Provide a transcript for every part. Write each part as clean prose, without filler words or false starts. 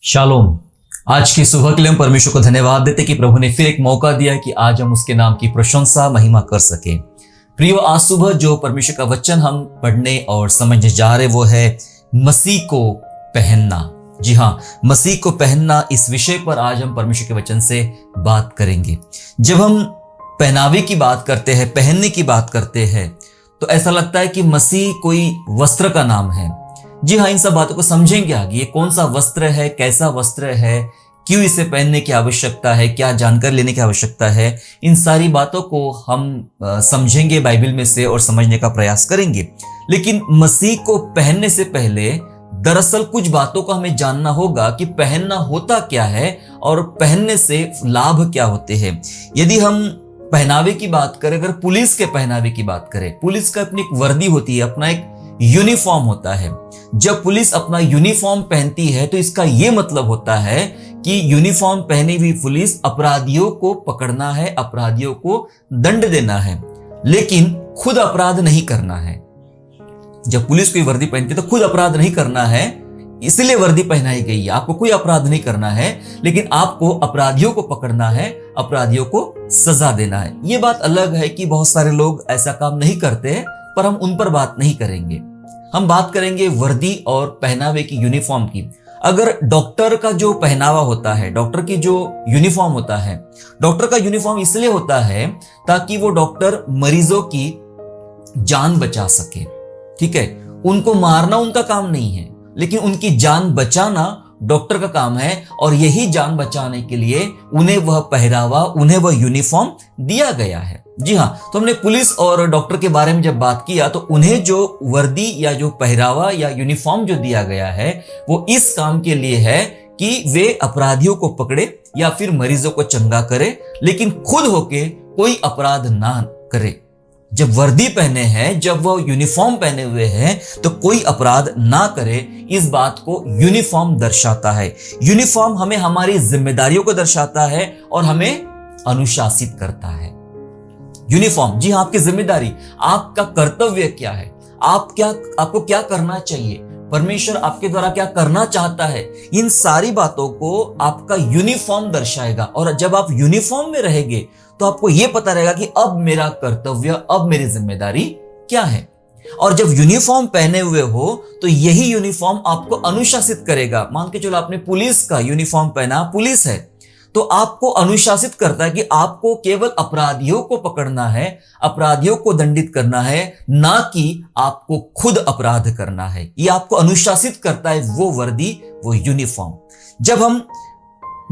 Shalom. आज की सुबह के लिए हम परमेश्वर को धन्यवाद देते कि प्रभु ने फिर एक मौका दिया कि आज हम उसके नाम की प्रशंसा महिमा कर सके। प्रियो, आज सुबह जो परमेश्वर का वचन हम पढ़ने और समझने जा रहे वो है मसीह को पहनना। जी हाँ, मसीह को पहनना, इस विषय पर आज हम परमेश्वर के वचन से बात करेंगे। जब हम पहनावे की बात करते हैं, पहनने की बात करते हैं, तो ऐसा लगता है कि मसीह कोई वस्त्र का नाम है। जी हाँ, इन सब बातों को समझेंगे आगे। ये कौन सा वस्त्र है, कैसा वस्त्र है, क्यों इसे पहनने की आवश्यकता है, क्या जानकारी लेने की आवश्यकता है, इन सारी बातों को हम समझेंगे बाइबल में से और समझने का प्रयास करेंगे। लेकिन मसीह को पहनने से पहले दरअसल कुछ बातों को हमें जानना होगा कि पहनना होता क्या है और पहनने से लाभ क्या होते हैं। यदि हम पहनावे की बात करें, अगर पुलिस के पहनावे की बात करें, पुलिस का अपनी एक वर्दी होती है, अपना एक यूनिफॉर्म होता है। जब पुलिस अपना यूनिफॉर्म पहनती है तो इसका यह मतलब होता है कि यूनिफॉर्म पहनी हुई पुलिस अपराधियों को पकड़ना है, अपराधियों को दंड देना है, लेकिन खुद अपराध नहीं करना है। जब पुलिस कोई वर्दी पहनती है तो खुद अपराध नहीं करना है, इसलिए वर्दी पहनाई गई है। आपको कोई अपराध नहीं करना है, लेकिन आपको अपराधियों को पकड़ना है, अपराधियों को सजा देना है। यह बात अलग है कि बहुत सारे लोग ऐसा काम नहीं करते, पर हम उन पर बात नहीं करेंगे। हम बात करेंगे वर्दी और पहनावे की, यूनिफॉर्म की। अगर डॉक्टर का जो पहनावा होता है, डॉक्टर की जो यूनिफॉर्म होता है, डॉक्टर का यूनिफॉर्म इसलिए होता है ताकि वो डॉक्टर मरीजों की जान बचा सके। ठीक है, उनको मारना उनका काम नहीं है, लेकिन उनकी जान बचाना डॉक्टर का काम है। और यही जान बचाने के लिए उन्हें वह पहरावा, उन्हें वह यूनिफॉर्म दिया गया है। जी हाँ, तो हमने पुलिस और डॉक्टर के बारे में जब बात किया तो उन्हें जो वर्दी या जो पहरावा या यूनिफॉर्म जो दिया गया है वो इस काम के लिए है कि वे अपराधियों को पकड़े या फिर मरीजों को चंगा करे, लेकिन खुद होके कोई अपराध ना करे। जब वर्दी पहने हैं, जब वह यूनिफॉर्म पहने हुए हैं, तो कोई अपराध ना करे। इस बात को यूनिफॉर्म दर्शाता है। यूनिफॉर्म हमें हमारी जिम्मेदारियों को दर्शाता है और हमें अनुशासित करता है। यूनिफॉर्म, जी हाँ, आपकी जिम्मेदारी, आपका कर्तव्य क्या है, आपको क्या करना चाहिए, परमेश्वर आपके द्वारा क्या करना चाहता है, इन सारी बातों को आपका यूनिफॉर्म दर्शाएगा। और जब आप यूनिफॉर्म में रहेंगे तो आपको यह पता रहेगा कि अब मेरा कर्तव्य, अब मेरी जिम्मेदारी क्या है। और जब यूनिफॉर्म पहने हुए हो तो यही यूनिफॉर्म आपको अनुशासित करेगा। मान के चलो आपने पुलिस का यूनिफॉर्म पहना, पुलिस है, तो आपको अनुशासित करता है कि आपको केवल अपराधियों को पकड़ना है, अपराधियों को दंडित करना है, ना कि आपको खुद अपराध करना है। ये आपको अनुशासित करता है वो वर्दी, वो यूनिफॉर्म। जब हम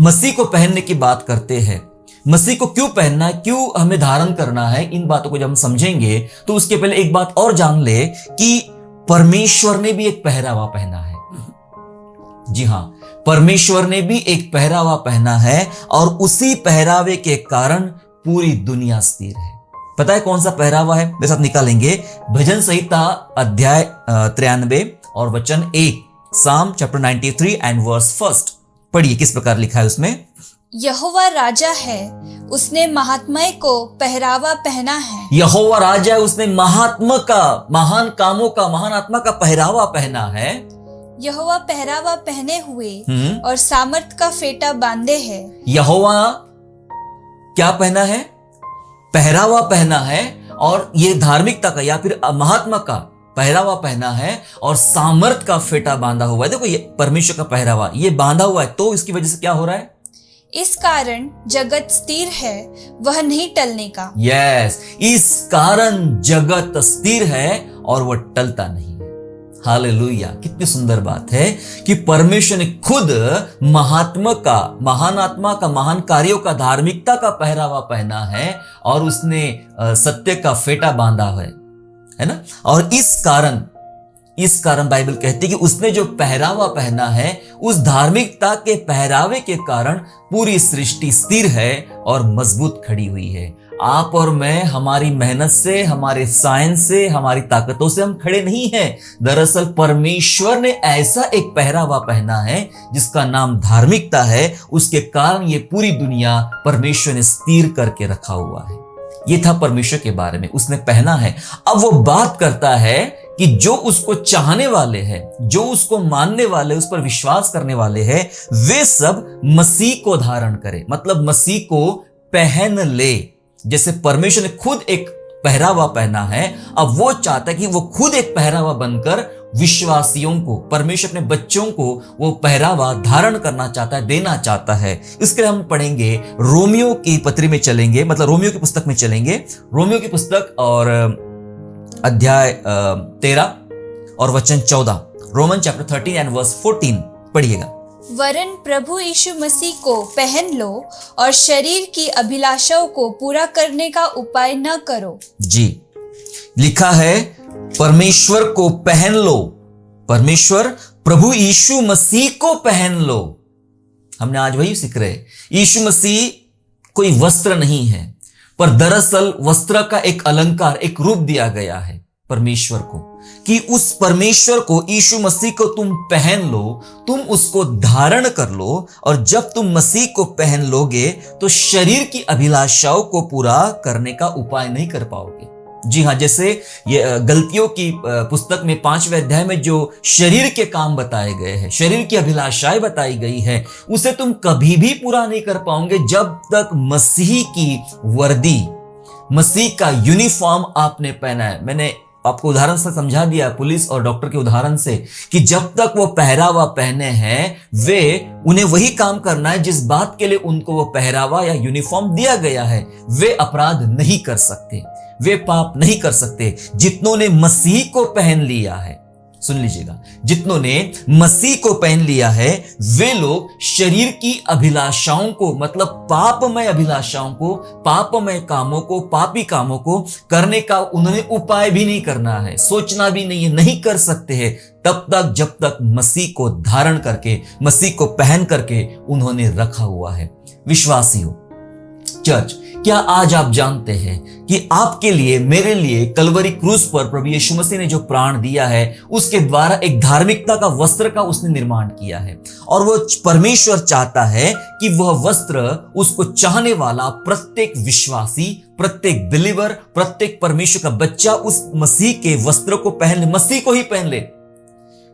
मसीह को पहनने की बात करते हैं, मसीह को क्यों पहनना है, क्यों हमें धारण करना है, इन बातों को जब हम समझेंगे तो उसके पहले एक बात और जान ले कि परमेश्वर ने भी एक पहरावा पहना है। जी हाँ, परमेश्वर ने भी एक पहरावा पहना है और उसी पहरावे के कारण पूरी दुनिया स्थिर है। पता है कौन सा पहरावा है? मेरे साथ निकालेंगे भजन संहिता अध्याय 93 और वचन 1, साम चैप्टर 93 एंड वर्स 1। पढ़िए किस प्रकार लिखा है उसमें। यहोवा राजा है, उसने महात्मय को पहरावा पहना है। यहोवा राजा है, उसने महात्मा का, महान कामों का, महान आत्मा का पहरावा पहना है। यहोवा पहरावा पहने हुए और सामर्थ का फेटा बांधे है। यहोवा क्या पहना है? पहरावा पहना है, और ये धार्मिकता का या फिर महात्मा का पहरावा पहना है और सामर्थ का फेटा बांधा हुआ है। देखो, ये परमेश्वर का पहरावा, ये बांधा हुआ है, तो इसकी वजह से क्या हो रहा है? इस कारण जगत स्थिर है, वह नहीं टलने का। यस, इस कारण जगत स्थिर है और वह टलता नहीं है। हालेलुया, कितनी सुंदर बात है कि परमेश्वर ने खुद महात्मा का, महान आत्मा का, महान कार्यों का, धार्मिकता का पहरावा पहना है और उसने सत्य का फेटा बांधा है ना। और इस कारण बाइबल कहती है कि उसने जो पहरावा पहना है, उस धार्मिकता के पहरावे के कारण पूरी सृष्टि स्थिर है और मजबूत खड़ी हुई है। आप और मैं हमारी मेहनत से, हमारे साइंस से, हमारी ताकतों से हम खड़े नहीं हैं। दरअसल परमेश्वर ने ऐसा एक पहरावा पहना है जिसका नाम धार्मिकता है। उसके कारण ये पूरी दुनिया परमेश्वर ने स्थिर करके रखा हुआ है। ये था परमेश्वर के बारे में, उसने पहना है। अब वो बात करता है कि जो उसको चाहने वाले हैं, जो उसको मानने वाले, उस पर विश्वास करने वाले हैं, वे सब मसीह को धारण करें, मतलब मसीह को पहन ले। जैसे परमेश्वर ने खुद एक पहरावा पहना है, अब वो चाहता है कि वो खुद एक पहरावा बनकर विश्वासियों को, परमेश्वर अपने बच्चों को वो पहरावा धारण करना चाहता है, देना चाहता है। इसके लिए हम पढ़ेंगे, रोमियो की पत्री में चलेंगे, मतलब रोमियो की पुस्तक में चलेंगे, रोमियो की पुस्तक और अध्याय 13 और वचन 14, रोमन चैप्टर 13 एंड वर्स 14 पढ़िएगा। वरन प्रभु यीशु मसीह को पहन लो और शरीर की अभिलाषाओं को पूरा करने का उपाय न करो। जी, लिखा है परमेश्वर को पहन लो, परमेश्वर प्रभु यीशु मसीह को पहन लो। हमने आज वही सीख रहे, यीशु मसीह कोई वस्त्र नहीं है, पर दरअसल वस्त्र का एक अलंकार, एक रूप दिया गया है परमेश्वर को, कि उस परमेश्वर को, यीशु मसीह को तुम पहन लो, तुम उसको धारण कर लो, और जब तुम मसीह को पहन लोगे तो शरीर की अभिलाषाओं को पूरा करने का उपाय नहीं कर पाओगे। जी हाँ, जैसे ये गलतियों की पुस्तक में 5वें अध्याय में जो शरीर के काम बताए गए हैं, शरीर की अभिलाषाएं बताई गई है, उसे तुम कभी भी पूरा नहीं कर पाओगे जब तक मसीह की वर्दी, मसीह का यूनिफॉर्म आपने पहना है। मैंने आपको उदाहरण से समझा दिया, पुलिस और डॉक्टर के उदाहरण से, कि जब तक वो पहरावा पहने हैं, वे उन्हें वही काम करना है जिस बात के लिए उनको वो पहरावा या यूनिफॉर्म दिया गया है। वे अपराध नहीं कर सकते, वे पाप नहीं कर सकते। जितनों ने मसीह को पहन लिया है, सुन लीजिएगा, जितनों ने मसीह को पहन लिया है, वे लोग शरीर की अभिलाषाओं को, मतलब पापमय अभिलाषाओं को, पापमय कामों को, पापी कामों को करने का उन्होंने उपाय भी नहीं करना है, सोचना भी नहीं है, नहीं कर सकते हैं तब तक जब तक मसीह को धारण करके, मसीह को पहन करके उन्होंने रखा हुआ है। विश्वासियों, चर्च, क्या आज आप जानते हैं कि आपके लिए, मेरे लिए कलवरी क्रूस पर प्रभु यीशु मसीह ने जो प्राण दिया है, उसके द्वारा एक धार्मिकता का वस्त्र का उसने निर्माण किया है, और वो परमेश्वर चाहता है कि वह वस्त्र उसको चाहने वाला प्रत्येक विश्वासी, प्रत्येक बिलीवर, प्रत्येक परमेश्वर का बच्चा उस मसीह के वस्त्र को पहन ले, मसीह को ही पहन ले।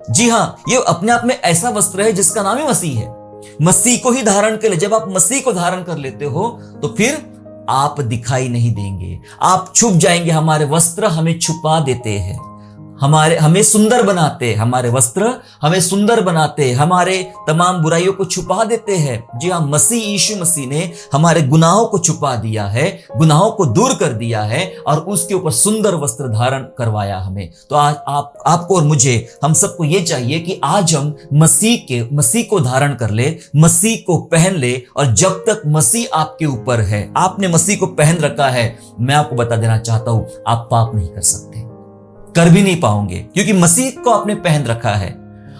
जी हाँ, ये अपने आप में ऐसा वस्त्र है जिसका नाम ही मसीह है। मसीह को ही धारण कर ले। जब आप मसीह को धारण कर लेते हो तो फिर आप दिखाई नहीं देंगे, आप छुप जाएंगे। हमारे वस्त्र हमें छुपा देते हैं, हमें सुंदर बनाते, हमारे वस्त्र हमें सुंदर बनाते, हमारे तमाम बुराइयों को छुपा देते हैं। जी हाँ, मसीह, यीशु मसीह ने हमारे गुनाहों को छुपा दिया है, गुनाहों को दूर कर दिया है और उसके ऊपर सुंदर वस्त्र धारण करवाया हमें। तो आज आपको और मुझे, हम सबको ये चाहिए कि आज हम मसीह को धारण कर ले, मसीह को पहन ले, और जब तक मसीह आपके ऊपर है, आपने मसीह को पहन रखा है, मैं आपको बता देना चाहता हूं, आप पाप नहीं कर सकते, कर भी नहीं पाओगे, क्योंकि मसीह को आपने पहन रखा है।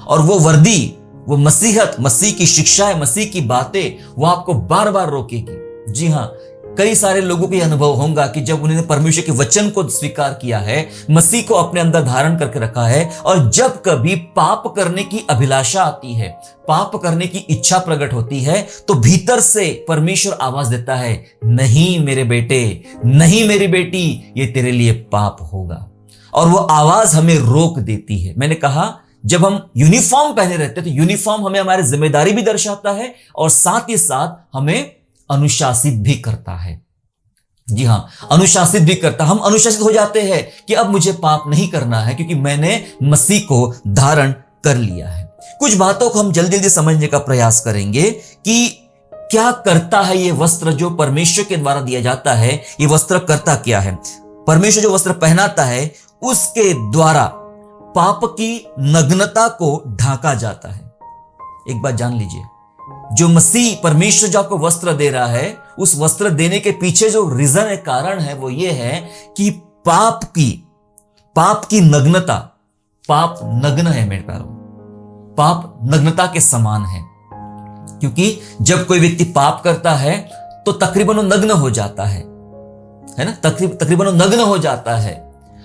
और वो वर्दी, वो मसीहत, मसीह की शिक्षाएं, मसीह की बातें, वो आपको बार बार रोकेगी। जी हाँ, कई सारे लोगों को यह अनुभव होगा कि जब उन्होंने परमेश्वर के वचन को स्वीकार किया है, मसीह को अपने अंदर धारण करके रखा है, और जब कभी पाप करने की अभिलाषा आती है, पाप करने की इच्छा प्रकट होती है, तो भीतर से परमेश्वर आवाज देता है, नहीं मेरे बेटे, नहीं मेरी बेटी, ये तेरे लिए पाप होगा। और वो आवाज हमें रोक देती है। मैंने कहा, जब हम यूनिफॉर्म पहने रहते हैं तो यूनिफॉर्म हमें हमारी जिम्मेदारी भी दर्शाता है और साथ ही साथ हमें अनुशासित भी करता है। जी हां, अनुशासित भी करता। हम अनुशासित हो जाते हैं कि अब मुझे पाप नहीं करना है, क्योंकि मैंने मसीह को धारण कर लिया है। कुछ बातों को हम जल्दी जल्दी समझने का प्रयास करेंगे कि क्या करता है ये वस्त्र जो परमेश्वर के द्वारा दिया जाता है। ये वस्त्र करता क्या है? परमेश्वर जो वस्त्र पहनाता है उसके द्वारा पाप की नग्नता को ढांका जाता है। एक बात जान लीजिए, जो मसीह, परमेश्वर जो आपको वस्त्र दे रहा है, उस वस्त्र देने के पीछे जो रीजन है, कारण है, वो ये है कि पाप की नग्नता, पाप नग्न है मेरे प्यारों, पाप नग्नता के समान है। क्योंकि जब कोई व्यक्ति पाप करता है तो तकरीबन वो नग्न हो जाता है ना, तकरीबन वो नग्न हो जाता है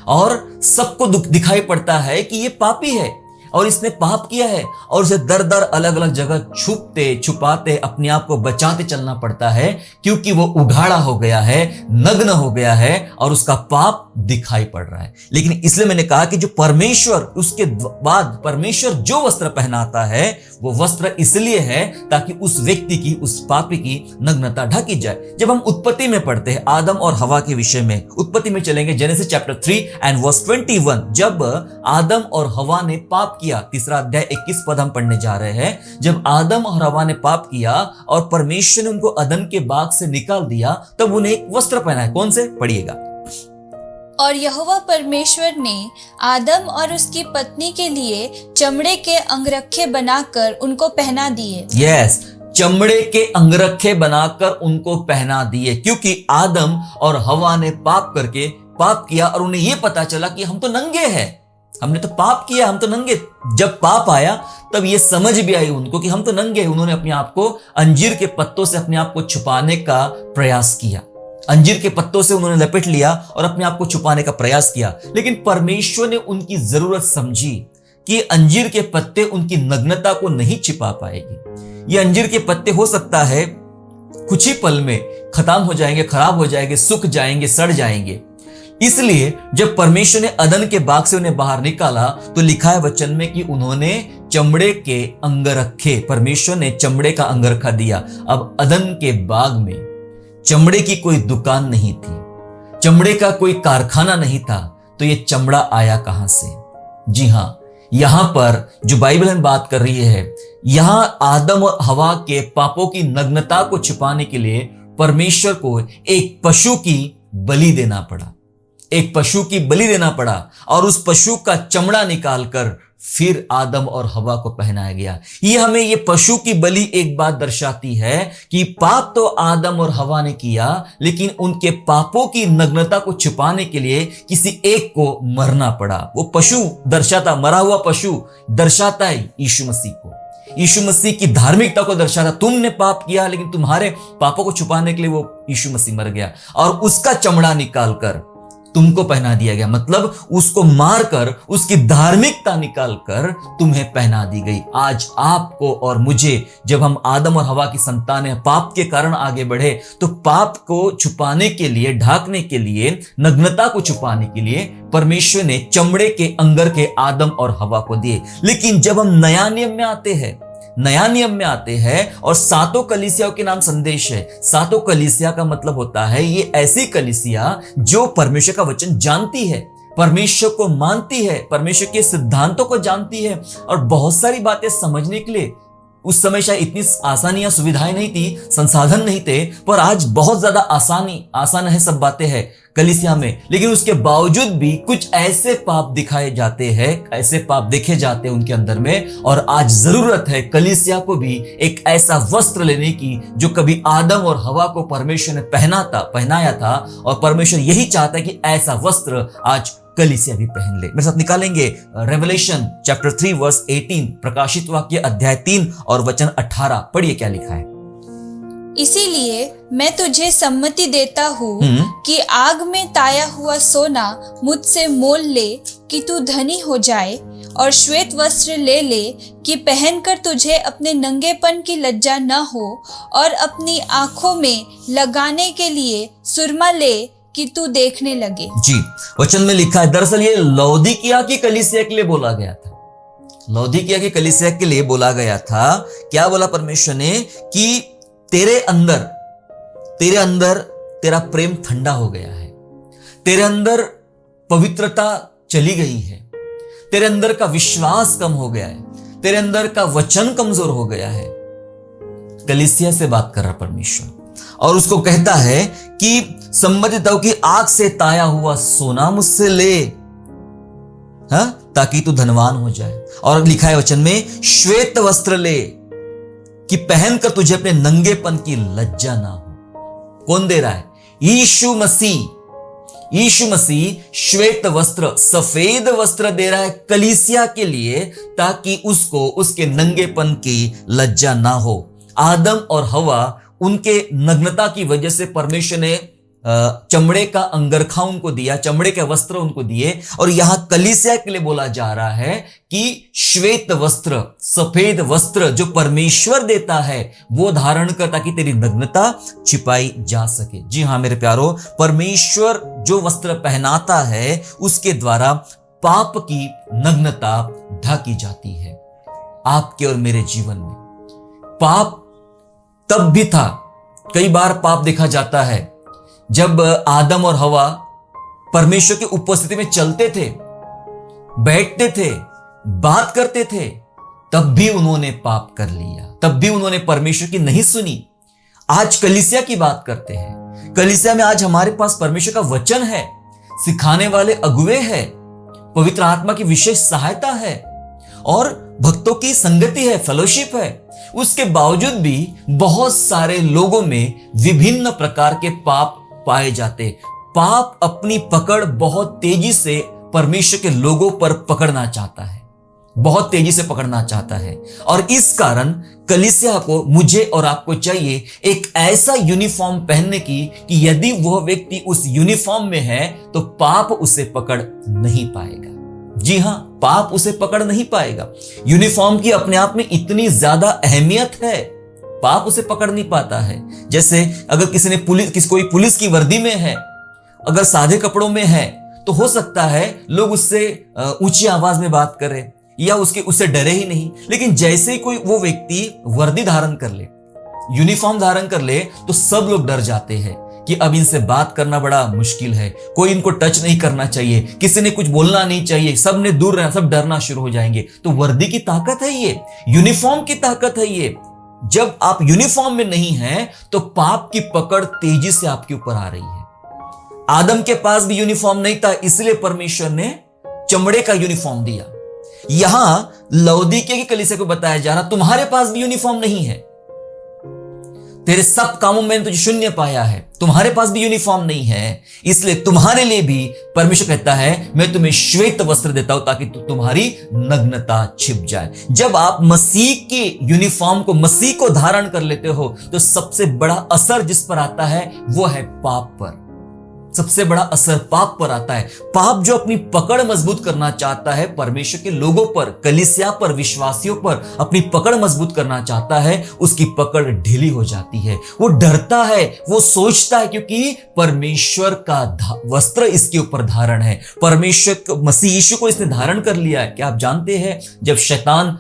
और सबको दिखाई पड़ता है कि ये पापी है। और इसने पाप किया है और उसे दर दर अलग अलग जगह छुपते छुपाते अपने आप को बचाते चलना पड़ता है, क्योंकि वो उघाड़ा हो गया है, नग्न हो गया है और उसका पाप दिखाई पड़ रहा है। लेकिन इसलिए मैंने कहा कि जो परमेश्वर, उसके बाद परमेश्वर जो वस्त्र पहनाता है वो वस्त्र इसलिए है ताकि उस व्यक्ति की, उस पापी की नग्नता ढकी जाए। जब हम उत्पत्ति में पढ़ते हैं आदम और हवा के विषय में, उत्पत्ति में चलेंगे जेनेसिस चैप्टर 3 एंड वर्स 21, जब आदम और हवा ने पाप किया, तीसरा अध्याय 21 पद हम पढ़ने जा रहे हैं। जब आदम और हवा ने पाप किया और परमेश्वर ने उनको अदन के बाग से निकाल दिया, तब उन्हें एक वस्त्र पहनाया। कौन से? पढ़िएगा। और यहोवा परमेश्वर ने आदम और उसकी पत्नी के लिए चमड़े के अंगरखे बनाकर उनको पहना दिए। यस, चमड़े के अंगरखे बनाकर उनको पहना दिए, क्योंकि आदम और हवा ने पाप किया और उन्हें यह पता चला कि हम तो नंगे हैं, हमने तो पाप किया, हम तो नंगे। जब पाप आया तब ये समझ भी आई उनको कि हम तो नंगे हैं। उन्होंने अपने आप को अंजीर के पत्तों से अपने आप को छुपाने का प्रयास किया, अंजीर के पत्तों से उन्होंने लपेट लिया और अपने आप को छुपाने का प्रयास किया। लेकिन परमेश्वर ने उनकी जरूरत समझी कि अंजीर के पत्ते उनकी नग्नता को नहीं छिपा पाएगी। ये अंजीर के पत्ते हो सकता है कुछ ही पल में खत्म हो जाएंगे, खराब हो जाएंगे, सूख जाएंगे, सड़ जाएंगे। इसलिए जब परमेश्वर ने अदन के बाग से उन्हें बाहर निकाला तो लिखा है वचन में कि उन्होंने चमड़े के अंगरखे, परमेश्वर ने चमड़े का अंगरखा दिया। अब अदन के बाग में चमड़े की कोई दुकान नहीं थी, चमड़े का कोई कारखाना नहीं था, तो ये चमड़ा आया कहां से? जी हां, यहां पर जो बाइबल में बात कर रही है, यहां आदम और हवा के पापों की नग्नता को छिपाने के लिए परमेश्वर को एक पशु की बलि देना पड़ा, एक पशु की बलि देना पड़ा और उस पशु का चमड़ा निकालकर फिर आदम और हवा को पहनाया गया। ये हमें ये पशु की बलि एक बात दर्शाती है कि पाप तो आदम और हवा ने किया, लेकिन उनके पापों की नग्नता को छुपाने के लिए किसी एक को मरना पड़ा। वो पशु दर्शाता, मरा हुआ पशु दर्शाता है यीशु मसीह को, यीशु मसीह की धार्मिकता को दर्शाता। तुमने पाप किया, लेकिन तुम्हारे पापों को छुपाने के लिए वो यीशु मसीह मर गया और उसका चमड़ा निकालकर तुमको पहना दिया गया। मतलब उसको मारकर, उसकी धार्मिकता निकालकर तुम्हें पहना दी गई। आज आपको और मुझे, जब हम आदम और हवा की संतान हैं, पाप के कारण आगे बढ़े, तो पाप को छुपाने के लिए, ढाकने के लिए, नग्नता को छुपाने के लिए परमेश्वर ने चमड़े के अंगरखे आदम और हवा को दिए। लेकिन जब हम नया नियम में आते हैं और सातों कलीसियाओं के नाम संदेश है। सातों कलीसिया का मतलब होता है ये ऐसी कलीसिया जो परमेश्वर का वचन जानती है, परमेश्वर को मानती है, परमेश्वर के सिद्धांतों को जानती है और बहुत सारी बातें समझने के लिए उस समय शायद इतनी आसानियां, सुविधाएं नहीं थी, संसाधन नहीं थे, पर आज बहुत ज्यादा आसान है सब बातें हैं कलीसिया में। लेकिन उसके बावजूद भी कुछ ऐसे पाप दिखाए जाते हैं, ऐसे पाप देखे जाते हैं उनके अंदर में। और आज जरूरत है कलीसिया को भी एक ऐसा वस्त्र लेने की जो कभी आदम और हवा को परमेश्वर ने पहनाया था, और परमेश्वर यही चाहता है कि ऐसा वस्त्र आज कलीसिया भी पहन ले। मेरे साथ निकालेंगे रेवलेशन चैप्टर 3 वर्स 18, प्रकाशित वाक्य अध्याय 3 और वचन 18। पढ़िए क्या लिखा है। इसीलिए मैं तुझे सम्मति देता हूँ कि आग में ताया हुआ सोना मुझसे मोल ले कि तू धनी हो जाए, और श्वेत वस्त्र ले कि पहनकर तुझे अपने नंगेपन की लज्जा न हो, और अपनी आंखों में लगाने के लिए सुरमा ले कि तू देखने लगे। जी, वचन में लिखा है, दरअसल ये लौदीकिया की कलीसिया के लिए बोला गया था। लौदीकिया की कलीसिया के लिए बोला गया था। क्या बोला परमेश्वर ने कि तेरे अंदर तेरा प्रेम ठंडा हो गया है, तेरे अंदर पवित्रता चली गई है, तेरे अंदर का विश्वास कम हो गया है, तेरे अंदर का वचन कमजोर हो गया है। कलीसिया से बात कर रहा परमेश्वर और उसको कहता है कि सम्मति दो कि आग से ताया हुआ सोना मुझसे ले, ताकि तू धनवान हो जाए। और लिखा है वचन में, श्वेत वस्त्र ले कि पहनकर तुझे अपने नंगेपन की लज्जा ना हो। कौन दे रहा है? यीशु मसीह श्वेत वस्त्र, सफेद वस्त्र दे रहा है कलीसिया के लिए, ताकि उसको उसके नंगेपन की लज्जा ना हो। आदम और हवा, उनके नग्नता की वजह से परमेश्वर ने चमड़े का अंगरखा उनको दिया, चमड़े के वस्त्र उनको दिए। और यहां कलीसिया के लिए बोला जा रहा है कि श्वेत वस्त्र, सफेद वस्त्र जो परमेश्वर देता है वो धारण कर, ताकि तेरी नग्नता छिपाई जा सके। जी हां मेरे प्यारो, परमेश्वर जो वस्त्र पहनाता है उसके द्वारा पाप की नग्नता ढकी जाती है। आपके और मेरे जीवन में पाप तब भी था, कई बार पाप देखा जाता है जब आदम और हवा परमेश्वर की उपस्थिति में चलते थे, बैठते थे, बात करते थे, तब भी उन्होंने पाप कर लिया, तब भी उन्होंने परमेश्वर की नहीं सुनी। आज कलीसिया की बात करते हैं। कलीसिया में आज हमारे पास परमेश्वर का वचन है, सिखाने वाले अगुवे हैं, पवित्र आत्मा की विशेष सहायता है और भक्तों की संगति है, फेलोशिप है। उसके बावजूद भी बहुत सारे लोगों में विभिन्न प्रकार के पाप पाए जाते। पाप अपनी पकड़ बहुत तेजी से परमेश्वर के लोगों पर पकड़ना चाहता है, बहुत तेजी से पकड़ना चाहता है। और इस कारण कलीसिया को, मुझे और आपको चाहिए एक ऐसा यूनिफॉर्म पहनने की कि यदि वह व्यक्ति उस यूनिफॉर्म में है तो पाप उसे पकड़ नहीं पाएगा। जी हां, पाप उसे पकड़ नहीं पाएगा। यूनिफॉर्म की अपने आप में इतनी ज्यादा अहमियत है, पाप उसे पकड़ नहीं पाता है। जैसे अगर किसी ने कोई पुलिस की वर्दी में है, अगर सादे कपड़ों में है, तो हो सकता है लोग उससे ऊंची आवाज में बात करें या उससे डरे ही नहीं। लेकिन जैसे ही कोई वो व्यक्ति वर्दी धारण कर ले, यूनिफॉर्म धारण कर ले, तो सब लोग डर जाते हैं कि अब इनसे बात करना बड़ा मुश्किल है, कोई इनको टच नहीं करना चाहिए, किसी ने कुछ बोलना नहीं चाहिए, सब ने दूर रहना, सब डरना शुरू हो जाएंगे। तो वर्दी की ताकत है ये, यूनिफॉर्म की ताकत है ये। जब आप यूनिफॉर्म में नहीं हैं तो पाप की पकड़ तेजी से आपके ऊपर आ रही है। आदम के पास भी यूनिफॉर्म नहीं था, इसलिए परमेश्वर ने चमड़े का यूनिफॉर्म दिया। यहां लौदीकिया की कलीसिया को बताया जा रहा, तुम्हारे पास भी यूनिफॉर्म नहीं है, तेरे सब कामों में तुझे शून्य पाया है, तुम्हारे पास भी यूनिफॉर्म नहीं है, इसलिए तुम्हारे लिए भी परमेश्वर कहता है मैं तुम्हें श्वेत वस्त्र देता हूं ताकि तुम्हारी नग्नता छिप जाए। जब आप मसीह के यूनिफॉर्म को, मसीह को धारण कर लेते हो, तो सबसे बड़ा असर जिस पर आता है वो है पाप पर। सबसे बड़ा असर पाप पर आता है। पाप जो अपनी पकड़ मजबूत करना चाहता है परमेश्वर के लोगों पर, कलीसिया पर, विश्वासियों पर अपनी पकड़ मजबूत करना चाहता है, उसकी पकड़ ढीली हो जाती है। वो डरता है, वो सोचता है क्योंकि परमेश्वर का वस्त्र इसके ऊपर धारण है, परमेश्वर मसीह यीशु को इसने धारण कर लिया है। क्या आप जानते हैं जब शैतान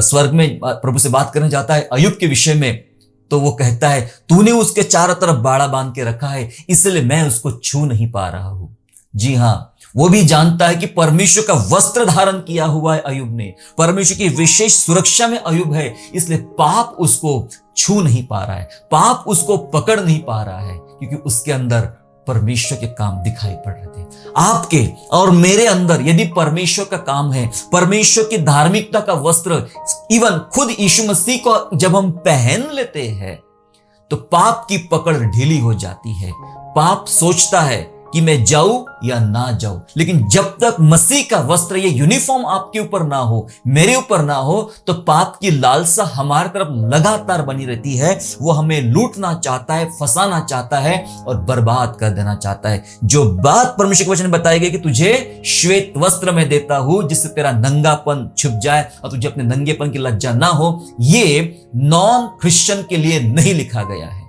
स्वर्ग में प्रभु से बात करने जाता है अय्यूब के विषय में, तो वो कहता है तूने उसके चारों तरफ बाड़ा बांध के रखा है, इसलिए मैं उसको छू नहीं पा रहा हूं। जी हां, वो भी जानता है कि परमेश्वर का वस्त्र धारण किया हुआ है अय्यूब ने, परमेश्वर की विशेष सुरक्षा में अय्यूब है, इसलिए पाप उसको छू नहीं पा रहा है, पाप उसको पकड़ नहीं पा रहा है, क्योंकि उसके अंदर परमेश्वर के काम दिखाई पड़ रहे थे। आपके और मेरे अंदर यदि परमेश्वर का काम है, परमेश्वर की धार्मिकता का वस्त्र, इवन खुद यीशु मसीह को जब हम पहन लेते हैं तो पाप की पकड़ ढीली हो जाती है। पाप सोचता है कि मैं जाऊं या ना जाऊं, लेकिन जब तक मसीह का वस्त्र, ये यूनिफॉर्म आपके ऊपर ना हो, मेरे ऊपर ना हो, तो पाप की लालसा हमारी तरफ लगातार बनी रहती है। वो हमें लूटना चाहता है, फंसाना चाहता है और बर्बाद कर देना चाहता है। जो बात परमेश्वर के वचन में बताई गई कि तुझे श्वेत वस्त्र में देता हूं जिससे तेरा नंगापन छुप जाए और तुझे अपने नंगेपन की लज्जा ना हो, ये नॉन क्रिश्चियन के लिए नहीं लिखा गया है,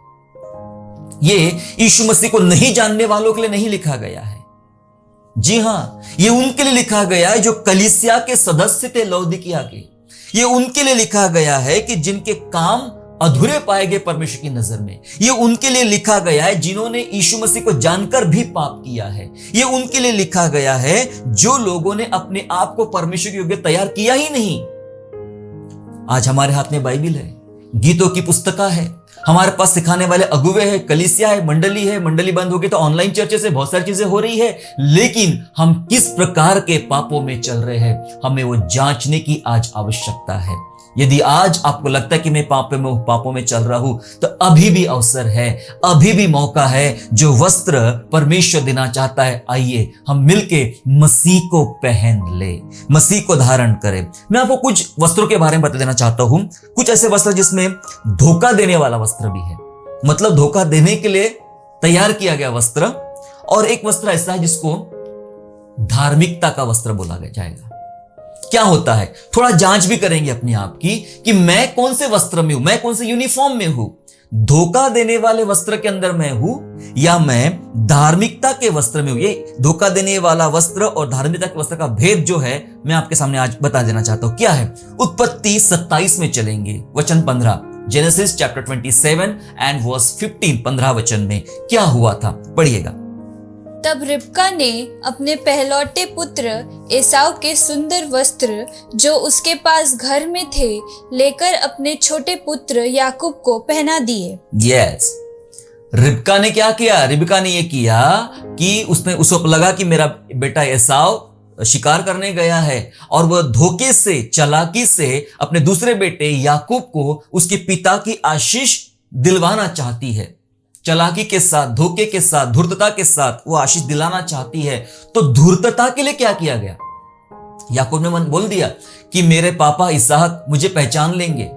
ये यीशु मसीह को नहीं जानने वालों के लिए नहीं लिखा गया है। जी हां, ये उनके लिए लिखा गया है जो कलीसिया के सदस्य थे लौदीकिया के। ये उनके लिए लिखा गया है कि जिनके काम अधूरे पाए गए परमेश्वर की नजर में। ये उनके लिए लिखा गया है जिन्होंने यीशु मसीह को जानकर भी पाप किया है। ये उनके लिए लिखा गया है जो लोगों ने अपने आप को परमेश्वर के योग्य तैयार किया ही नहीं। आज हमारे हाथ में बाइबिल है, गीतों की पुस्तका है, हमारे पास सिखाने वाले अगुवे हैं, कलीसिया है, मंडली बंद हो गई तो ऑनलाइन चर्चे से बहुत सारी चीजें हो रही है, लेकिन हम किस प्रकार के पापों में चल रहे हैं, हमें वो जांचने की आज आवश्यकता है। यदि आज आपको लगता है कि मैं पापों में चल रहा हूं, तो अभी भी अवसर है, अभी भी मौका है। जो वस्त्र परमेश्वर देना चाहता है, आइए हम मिलके मसीह को पहन ले, मसीह को धारण करें। मैं आपको कुछ वस्त्रों के बारे में बता देना चाहता हूं। कुछ ऐसे वस्त्र जिसमें धोखा देने वाला वस्त्र भी है, मतलब धोखा देने के लिए तैयार किया गया वस्त्र, और एक वस्त्र ऐसा है जिसको धार्मिकता का वस्त्र बोला जाएगा। क्या होता है, थोड़ा जांच भी करेंगे अपने आप की कि मैं कौन से वस्त्र में हूं, मैं कौन से यूनिफॉर्म में हूं। धोखा देने वाले वस्त्र के अंदर मैं हूं या मैं धार्मिकता के वस्त्र में हूं। ये धोखा देने वाला वस्त्र और धार्मिकता के वस्त्र का भेद जो है मैं आपके सामने आज बता देना चाहता हूं। क्या है, उत्पत्ति 27 में चलेंगे, वचन 15, जेनेसिस चैप्टर 27 एंड वर्स 15, 15 वचन में क्या हुआ था, पढ़िएगा। तब रिबका ने अपने पहलौटे पुत्र एसाव के सुंदर वस्त्र जो उसके पास घर में थे लेकर अपने छोटे पुत्र याकूब को पहना दिए। यस, रिबका ने क्या किया, रिबका ने ये किया कि उसको लगा कि मेरा बेटा एसाव शिकार करने गया है और वह धोखे से, चालाकी से अपने दूसरे बेटे याकूब को उसके पिता की आशीष दिलवाना चाहती है। चालाकी के साथ, धोखे के साथ, धूर्तता के साथ वो आशीष दिलाना चाहती है। तो धूर्तता के लिए क्या किया गया, याकूब ने मन बोल दिया कि मेरे पापा इसहाक मुझे पहचान लेंगे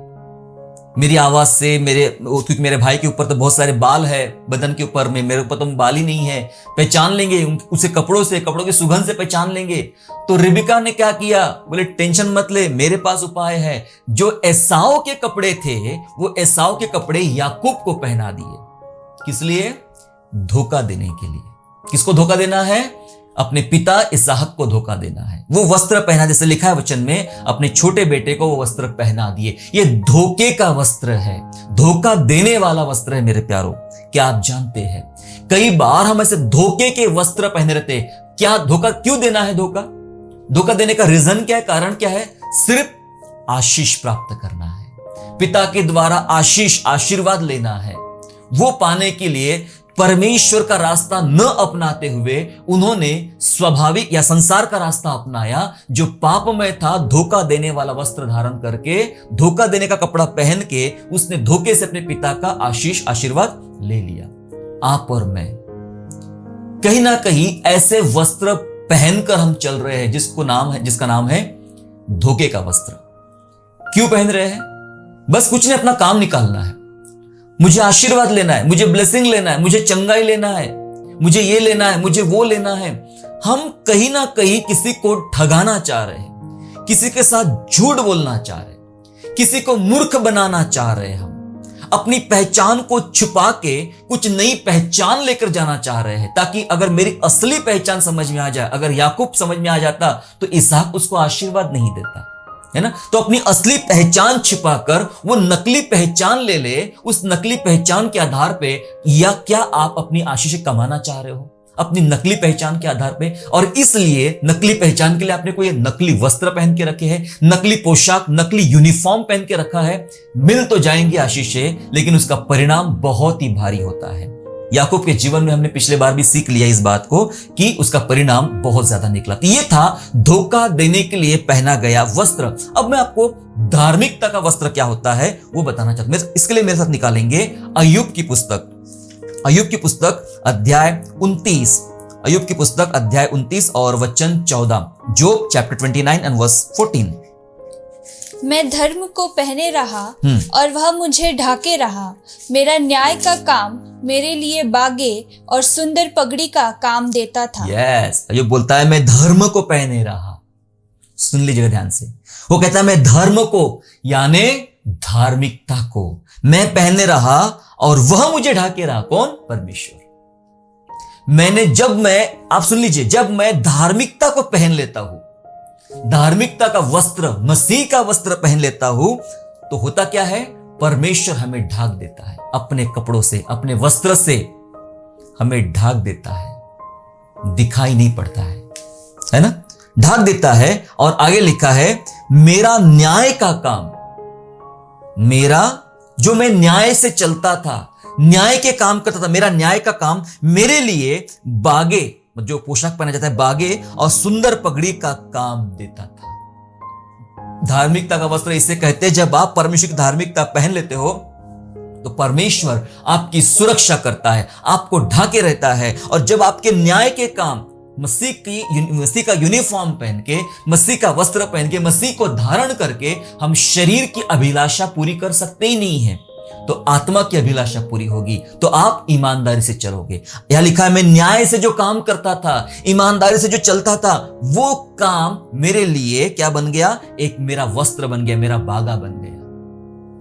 मेरी आवाज से, क्योंकि मेरे भाई के ऊपर तो बहुत सारे बाल है बदन के ऊपर में, मेरे ऊपर तो बाल ही नहीं है, पहचान लेंगे उसे कपड़ों की सुगंध से पहचान लेंगे। तो रिबिका ने क्या किया, बोले टेंशन मत ले, मेरे पास उपाय है। जो एसाव के कपड़े थे वो एसाव के कपड़े याकूब को पहना दिए। किस लिए, धोखा देने के लिए। किसको धोखा देना है, अपने पिता इसहाक को धोखा देना है। वो वस्त्र पहना, जैसे लिखा है वचन में, अपने छोटे बेटे को वो वस्त्र पहना दिए। ये धोखे का वस्त्र है, धोखा देने वाला वस्त्र है मेरे प्यारों। क्या आप जानते हैं कई बार हम ऐसे धोखे के वस्त्र पहने रहते हैं। क्या धोखा क्यों देना है, धोखा देने का रीजन क्या है, कारण क्या है, सिर्फ आशीष प्राप्त करना है, पिता के द्वारा आशीष, आशीर्वाद लेना है। वो पाने के लिए परमेश्वर का रास्ता न अपनाते हुए उन्होंने स्वाभाविक या संसार का रास्ता अपनाया, जो पापमय था। धोखा देने वाला वस्त्र धारण करके, धोखा देने का कपड़ा पहन के उसने धोखे से अपने पिता का आशीष, आशीर्वाद ले लिया। आप और मैं कहीं ना कहीं ऐसे वस्त्र पहनकर हम चल रहे हैं जिसका नाम है धोखे का वस्त्र। क्यों पहन रहे हैं, बस कुछ नहीं, अपना काम निकालना है, मुझे आशीर्वाद लेना है, मुझे ब्लेसिंग लेना है, मुझे चंगाई लेना है, मुझे ये लेना है, मुझे वो लेना है। हम कहीं ना कहीं किसी को ठगाना चाह रहे हैं, किसी के साथ झूठ बोलना चाह रहे हैं, किसी को मूर्ख बनाना चाह रहे हैं। हम अपनी पहचान को छुपा के कुछ नई पहचान लेकर जाना चाह रहे हैं, ताकि अगर मेरी असली पहचान समझ में आ जाए, अगर याकूब समझ में आ जाता तो इसहाक उसको आशीर्वाद नहीं देता, है ना। तो अपनी असली पहचान छिपाकर वो नकली पहचान ले, उस नकली पहचान के आधार पे, या क्या आप अपनी आशीष कमाना चाह रहे हो अपनी नकली पहचान के आधार पे, और इसलिए नकली पहचान के लिए आपने कोई नकली वस्त्र पहन के रखे हैं, नकली पोशाक, नकली यूनिफॉर्म पहन के रखा है। मिल तो जाएंगी आशीषें, लेकिन उसका परिणाम बहुत ही भारी होता है। याकूब के जीवन में हमने पिछले बार भी सीख लिया इस बात को कि उसका परिणाम बहुत ज्यादा निकला। तो ये था धोखा देने के लिए पहना गया वस्त्र। अब मैं आपको धार्मिकता का वस्त्र क्या होता है वो बताना चाहता हूं। इसके लिए मेरे साथ निकालेंगे अय्यूब की पुस्तक अध्याय 29, अय्यूब की पुस्तक अध्याय 29 और वचन 14, जोब चैप्टर 29 एंड वर्स 14। मैं धर्म को पहने रहा और वह मुझे ढाके रहा। मेरा न्याय का काम मेरे लिए बागे और सुंदर पगड़ी का काम देता था। यस, ये बोलता है मैं धर्म को पहने रहा। सुन लीजिएगा ध्यान से, वो कहता है मैं धर्म को यानी धार्मिकता को मैं पहने रहा और वह मुझे ढाके रहा। कौन? परमेश्वर। आप सुन लीजिए, जब मैं धार्मिकता को पहन लेता हूं, धार्मिकता का वस्त्र, मसीह का वस्त्र पहन लेता हूं, तो होता क्या है, परमेश्वर हमें ढाक देता है अपने कपड़ों से, अपने वस्त्र से हमें ढाक देता है, दिखाई नहीं पड़ता है ना, ढाक देता है। और आगे लिखा है मेरा न्याय का काम, जो मैं न्याय से चलता था, न्याय के काम करता था, मेरा न्याय का काम मेरे लिए बागे, जो पोशाक पहना जाता है बागे, और सुंदर पगड़ी का काम देता था। धार्मिकता का वस्त्र इसे कहते हैं। जब आप परमेश्वर की धार्मिकता पहन लेते हो तो परमेश्वर आपकी सुरक्षा करता है, आपको ढाके रहता है। और जब आपके न्याय के काम, मसीह का यूनिफॉर्म पहन के, मसीह का वस्त्र पहन के, मसीह को धारण करके हम शरीर की अभिलाषा पूरी कर सकते ही नहीं है। तो आत्मा की अभिलाषा पूरी होगी, तो आप ईमानदारी से चलोगे। यह लिखा है, मैं न्याय से जो काम करता था, ईमानदारी से जो चलता था, वो काम मेरे लिए क्या बन गया? एक मेरा वस्त्र बन गया, मेरा बागा बन गया,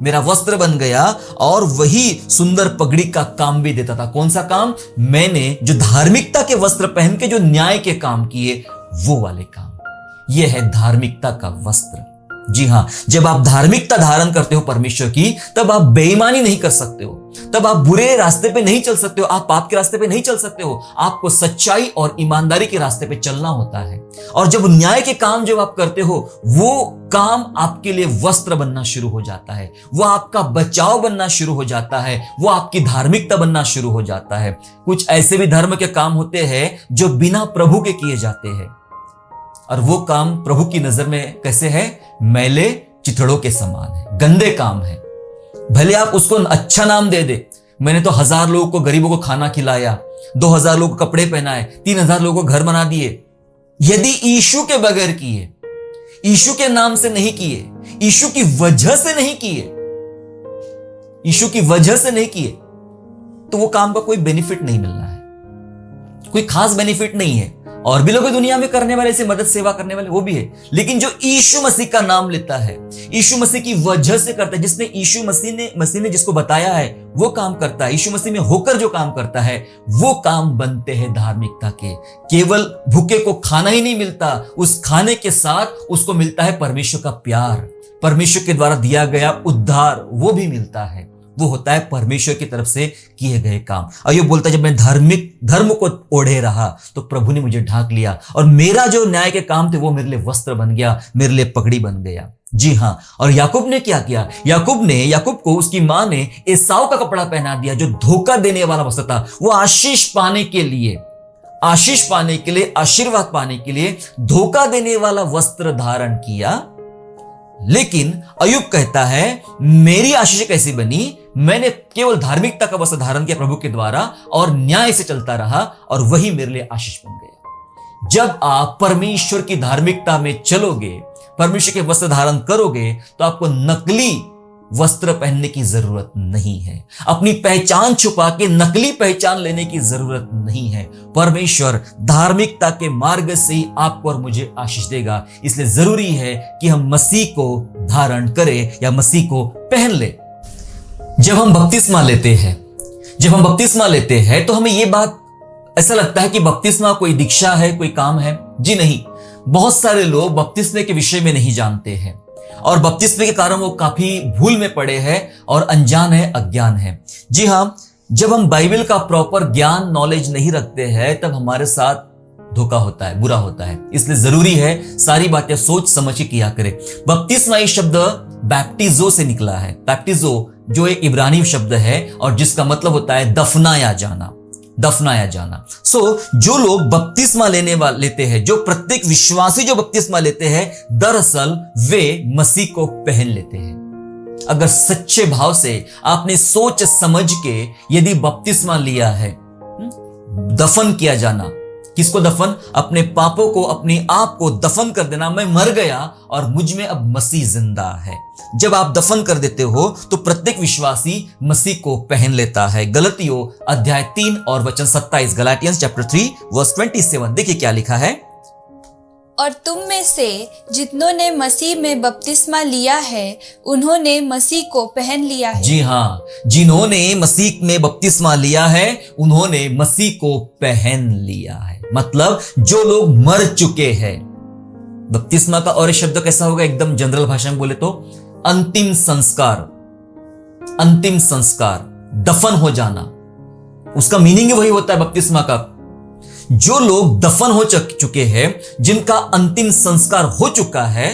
मेरा वस्त्र बन गया। और वही सुंदर पगड़ी का काम भी देता था। कौन सा काम? मैंने जो धार्मिकता के वस्त्र पहन के जो न्याय के काम किए, वो वाले काम। यह है धार्मिकता का वस्त्र। जी हां, जब आप धार्मिकता धारण करते हो परमेश्वर की, तब आप बेईमानी नहीं कर सकते हो, तब आप बुरे रास्ते पे नहीं चल सकते हो, आप पाप के रास्ते पे नहीं चल सकते हो। आपको सच्चाई और ईमानदारी के रास्ते पे चलना होता है। और जब न्याय के काम जब आप करते हो, वो काम आपके लिए वस्त्र बनना शुरू हो जाता है, वो आपका बचाव बनना शुरू हो जाता है, वो आपकी धार्मिकता बनना शुरू हो जाता है। कुछ ऐसे भी धर्म के काम होते हैं जो बिना प्रभु के किए जाते हैं, और वो काम प्रभु की नजर में कैसे है? मैले चिथड़ों के समान है, गंदे काम है। भले आप उसको अच्छा नाम दे दे, मैंने तो 1000 लोगों को, गरीबों को खाना खिलाया, 2000 लोगों को कपड़े पहनाए, 3000 लोगों को घर बना दिए। यदि यीशु के बगैर किए, यीशु के नाम से नहीं किए, यीशु की वजह से नहीं किए, यीशु की वजह से नहीं किए, तो वो काम का कोई बेनिफिट नहीं मिलना है, कोई खास बेनिफिट नहीं है। और भी लोग दुनिया में करने वाले, ऐसे मदद सेवा करने वाले, वो भी है, लेकिन जो यीशु मसीह का नाम लेता है, यीशु मसीह की वजह से करता है, जिसने यीशु मसीह ने जिसको बताया है वो काम करता है, यीशु मसीह में होकर जो काम करता है, वो काम बनते हैं धार्मिकता के। केवल भूखे को खाना ही नहीं मिलता, उस खाने के साथ उसको मिलता है परमेश्वर का प्यार, परमेश्वर के द्वारा दिया गया उद्धार, वो भी मिलता है। वो होता है परमेश्वर की तरफ से किए गए काम। और ये बोलता है, जब मैं धर्म को ओढ़े रहा तो प्रभु ने मुझे ढांक लिया, और मेरा जो न्याय के काम थे वो मेरे लिए वस्त्र बन गया, मेरे लिए पगड़ी बन गया। जी हां, और याकूब ने क्या किया? याकूब को उसकी मां ने एसाव का कपड़ा पहना दिया, जो धोखा देने वाला वस्त्र था। वो आशीष पाने के लिए, आशीर्वाद पाने के लिए धोखा देने वाला वस्त्र धारण किया। लेकिन अय्यूब कहता है, मेरी आशीष कैसी बनी? मैंने केवल धार्मिकता का वस्त्र धारण किया प्रभु के द्वारा, और न्याय से चलता रहा, और वही मेरे लिए आशीष बन गया। जब आप परमेश्वर की धार्मिकता में चलोगे, परमेश्वर के वस्त्र धारण करोगे, तो आपको नकली वस्त्र पहनने की जरूरत नहीं है, अपनी पहचान छुपा के नकली पहचान लेने की जरूरत नहीं है। परमेश्वर धार्मिकता के मार्ग से ही आपको और मुझे आशीष देगा। इसलिए जरूरी है कि हम मसीह को धारण करें या मसीह को पहन ले। जब हम बपतिस्मा लेते हैं तो हमें यह बात ऐसा लगता है कि बपतिस्मा कोई दीक्षा है, कोई काम है। जी नहीं, बहुत सारे लोग बपतिस्मे के विषय में नहीं जानते हैं, और बपतिस्मे के कारण वो काफी भूल में पड़े हैं और अनजान है, अज्ञान है। जी हां, जब हम बाइबल का प्रॉपर ज्ञान, नॉलेज नहीं रखते हैं, तब हमारे साथ धोखा होता है, बुरा होता है। इसलिए जरूरी है सारी बातें सोच समझ के किया करें। बपतिस्मा ये शब्द बैप्टिजो से निकला है। बैप्टिजो जो एक इब्रानी शब्द है, और जिसका मतलब होता है दफनाया जाना। जो लोग बपतिस्मा लेते हैं, जो प्रत्येक विश्वासी जो बपतिस्मा लेते हैं, दरअसल वे मसीह को पहन लेते हैं। अगर सच्चे भाव से आपने सोच समझ के यदि बपतिस्मा लिया है, दफन किया जाना, किसको दफन? अपने पापों को, अपने आप को दफन कर देना। मैं मर गया और मुझ में अब मसीह जिंदा है। जब आप दफन कर देते हो तो प्रत्येक विश्वासी मसीह को पहन लेता है। गलतियों अध्याय 3 और वचन 27, गलाटियंस चैप्टर 3 वर्स 27। देखिए क्या लिखा है, और तुम में से जितनों ने मसीह में बपतिस्मा लिया है, उन्होंने मसीह को पहन लिया है। जी हाँ, जिन्होंने मसीह में बपतिस्मा लिया है, उन्होंने मसीह को पहन लिया है। मतलब जो लोग मर चुके हैं। बपतिस्मा का और शब्द कैसा होगा? एकदम जनरल भाषा में बोले तो अंतिम संस्कार, दफन हो जाना, उसका मीनिंग वही होता है बपतिस्मा का। जो लोग दफन हो चुके हैं, जिनका अंतिम संस्कार हो चुका है,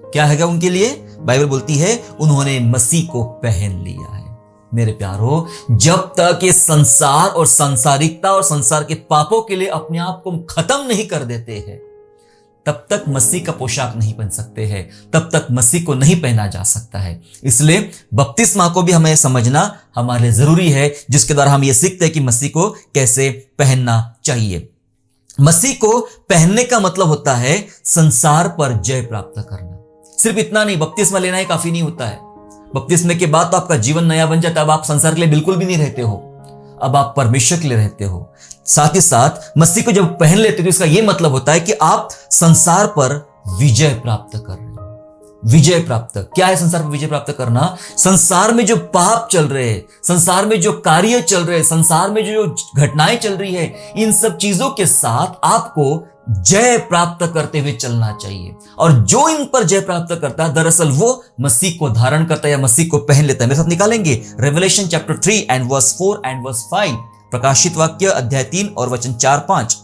क्या है उनके लिए? बाइबल बोलती है उन्होंने मसीह को पहन लिया है। मेरे प्यारो, जब तक ये संसार और सांसारिकता और संसार के पापों के लिए अपने आप को खत्म नहीं कर देते हैं, तब तक मसीह का पोशाक नहीं पहन सकते हैं, तब तक मसीह को नहीं पहना जा सकता है। इसलिए बपतिस्मा को भी हमें समझना हमारे लिए जरूरी है, जिसके द्वारा हम ये सीखते हैं कि मसीह को कैसे पहनना चाहिए। मसीह को पहनने का मतलब होता है संसार पर जय प्राप्त करना। सिर्फ इतना नहीं, बपतिस्मा लेना ही काफी नहीं होता है। बपतिस्मे के बाद तो आपका जीवन नया बन जाता है। अब आप संसार के लिए बिल्कुल भी नहीं रहते हो, अब आप परमेश्वर के लिए रहते हो। साथ ही साथ मसीह को जब पहन लेते हो तो इसका यह मतलब होता है कि आप संसार पर विजय प्राप्त कर रहे हो। विजय प्राप्त क्या है? संसार पर विजय प्राप्त करना, संसार में जो पाप चल रहे हैं, संसार में जो कार्य चल रहे हैं, संसार में जो घटनाएं चल रही है, इन सब चीजों के साथ आपको जय प्राप्त करते हुए चलना चाहिए। और जो इन पर जय प्राप्त करता है दरअसल वो मसीह को धारण करता है या मसीह को पहन लेता है। मेरे साथ निकालेंगे Revelation chapter 3 and verse 4 and verse 5, प्रकाशित वाक्य अध्याय 3 और वचन 4-5।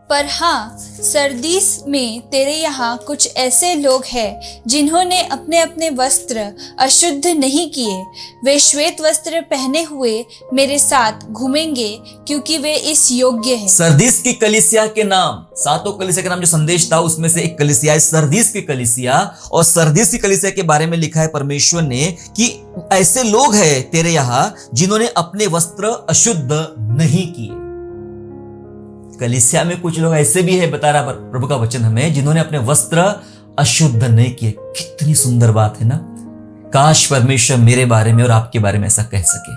पर हाँ, सरदीस में तेरे यहाँ कुछ ऐसे लोग हैं जिन्होंने अपने अपने वस्त्र अशुद्ध नहीं किए। वे श्वेत वस्त्र पहने हुए मेरे साथ घूमेंगे क्योंकि वे इस योग्य हैं। सरदीस की कलीसिया के नाम, सातों कलीसिया के नाम जो संदेश था उसमें से एक कलीसिया है सरदीस की कलीसिया। और सरदीस की कलीसिया के बारे में लिखा है परमेश्वर ने कि ऐसे लोग हैं तेरे यहाँ जिन्होंने अपने वस्त्र अशुद्ध नहीं किए। कलीसिया में कुछ लोग ऐसे भी है, बता रहा प्रभु का वचन हमें, जिन्होंने अपने वस्त्र अशुद्ध नहीं किए। कितनी सुंदर बात है ना। काश परमेश्वर मेरे बारे में और आपके बारे में ऐसा कह सके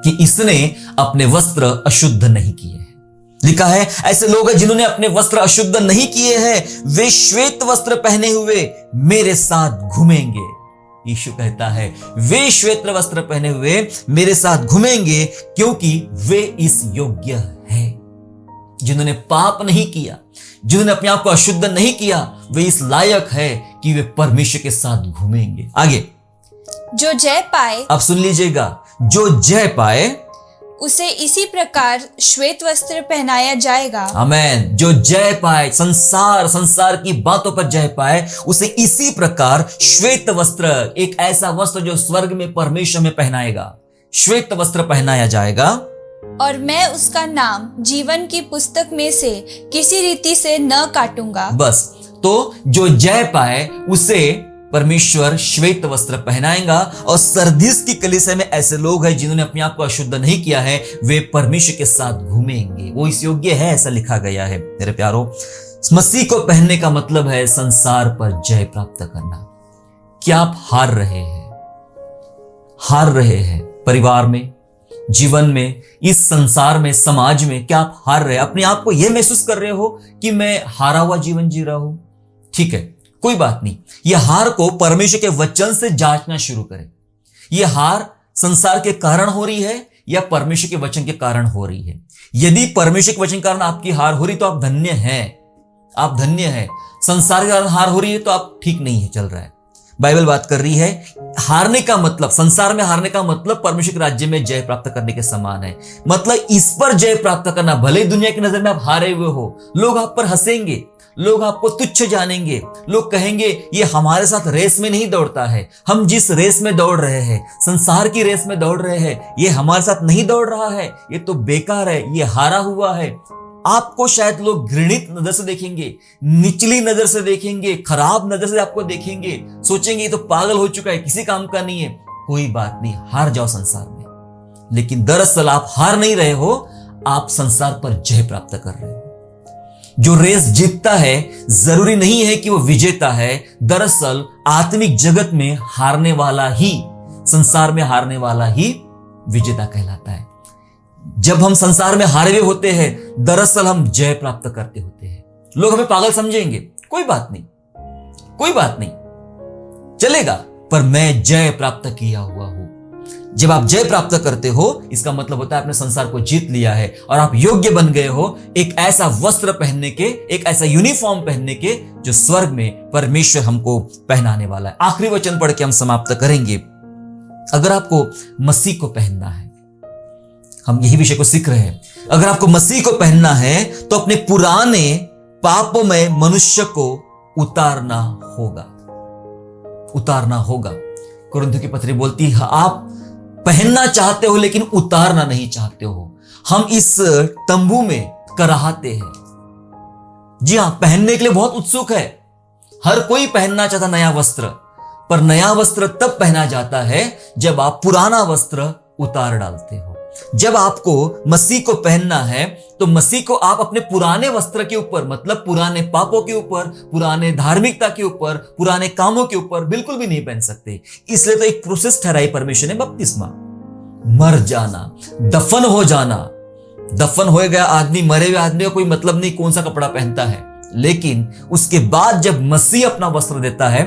कि इसने अपने वस्त्र अशुद्ध नहीं किए हैं। लिखा है ऐसे लोग हैं जिन्होंने अपने वस्त्र अशुद्ध नहीं किए हैं, वे श्वेत वस्त्र पहने हुए मेरे साथ घूमेंगे। यीशु कहता है वे श्वेत वस्त्र पहने हुए मेरे साथ घूमेंगे क्योंकि वे इस योग्य है। जिन्होंने पाप नहीं किया, जिन्होंने अपने आप को अशुद्ध नहीं किया, वे इस लायक है कि वे परमेश्वर के साथ घूमेंगे। आगे, जो जय पाए, अब सुन लीजिएगा, जो जय पाए उसे इसी प्रकार श्वेत वस्त्र पहनाया जाएगा। आमेन। जो जय पाए, संसार की बातों पर जय पाए, उसे इसी प्रकार श्वेत वस्त्र, एक ऐसा वस्त्र जो स्वर्ग में परमेश्वर में पहनाएगा, श्वेत वस्त्र पहनाया जाएगा। और मैं उसका नाम जीवन की पुस्तक में से किसी रीति से न काटूंगा। बस, तो जो जय पाए उसे परमेश्वर श्वेत वस्त्र पहनाएगा। और सरदीस की कलीसिया में ऐसे लोग हैं जिन्होंने अपने आप को अशुद्ध नहीं किया है, वे परमेश्वर के साथ घूमेंगे, वो इस योग्य है, ऐसा लिखा गया है। मेरे प्यारो, मसीह को पहनने का मतलब है संसार पर जय प्राप्त करना। क्या आप हार रहे हैं? हार रहे हैं परिवार में, जीवन में, इस संसार में, समाज में? क्या आप हार रहे हैं? अपने आप को यह महसूस कर रहे हो कि मैं हारा हुआ जीवन जी रहा हूं? ठीक है, कोई बात नहीं। यह हार को परमेश्वर के वचन से जांचना शुरू करें। यह हार संसार के कारण हो रही है या परमेश्वर के वचन के कारण हो रही है? यदि परमेश्वर के वचन के कारण आपकी हार हो रही तो आप धन्य हैं, आप धन्य हैं। संसार के कारण हार हो रही है तो आप ठीक नहीं है, चल रहा है। बाइबल बात कर रही है हारने का मतलब, संसार में हारने का मतलब परमेश्वर के राज्य में जय प्राप्त करने के समान है। मतलब इस पर जय प्राप्त करना, भले दुनिया की नजर में आप हारे हुए हो, लोग आप पर हंसेंगे, लोग आपको तुच्छ जानेंगे, लोग कहेंगे ये हमारे साथ रेस में नहीं दौड़ता है, हम जिस रेस में दौड़ रहे हैं, संसार की रेस में दौड़ रहे हैं, ये हमारे साथ नहीं दौड़ रहा है, ये तो बेकार है, ये हारा हुआ है। आपको शायद लोग घृणित नजर से देखेंगे, निचली नजर से देखेंगे, खराब नजर से आपको देखेंगे, सोचेंगे ये तो पागल हो चुका है, किसी काम का नहीं है। कोई बात नहीं, हार जाओ संसार में। लेकिन दरअसल आप हार नहीं रहे हो, आप संसार पर जय प्राप्त कर रहे हो। जो रेस जीतता है जरूरी नहीं है कि वो विजेता है। दरअसल आत्मिक जगत में हारने वाला ही, संसार में हारने वाला ही विजेता कहलाता है। जब हम संसार में हारे हुए होते हैं, दरअसल हम जय प्राप्त करते होते हैं। लोग हमें पागल समझेंगे, कोई बात नहीं, कोई बात नहीं, चलेगा, पर मैं जय प्राप्त किया हुआ हूं। जब आप जय प्राप्त करते हो, इसका मतलब होता है आपने संसार को जीत लिया है और आप योग्य बन गए हो एक ऐसा वस्त्र पहनने के, एक ऐसा यूनिफॉर्म पहनने के जो स्वर्ग में परमेश्वर हमको पहनाने वाला है। आखिरी वचन पढ़ के हम समाप्त करेंगे। अगर आपको मसीह को पहनना है, हम यही विषय को सीख रहे हैं, अगर आपको मसीह को पहनना है तो अपने पुराने पापों में मनुष्य को उतारना होगा, उतारना होगा। कुरिन्थियों की पत्री बोलती है आप पहनना चाहते हो लेकिन उतारना नहीं चाहते हो। हम इस तंबू में कराहते हैं। जी हां, पहनने के लिए बहुत उत्सुक है, हर कोई पहनना चाहता नया वस्त्र, पर नया वस्त्र तब पहना जाता है जब आप पुराना वस्त्र उतार डालते हो। जब आपको मसीह को पहनना है तो मसीह को आप अपने पुराने वस्त्र के ऊपर, मतलब पुराने पापों के ऊपर, पुराने धार्मिकता के ऊपर, पुराने कामों के ऊपर बिल्कुल भी नहीं पहन सकते। इसलिए तो एक प्रोसेस ठहराई परमेश्वर ने, बपतिस्मा, मर जाना, दफन हो जाना। दफन हो गया आदमी, मरे हुए आदमी का कोई मतलब नहीं कौन सा कपड़ा पहनता है, लेकिन उसके बाद जब मसीह अपना वस्त्र देता है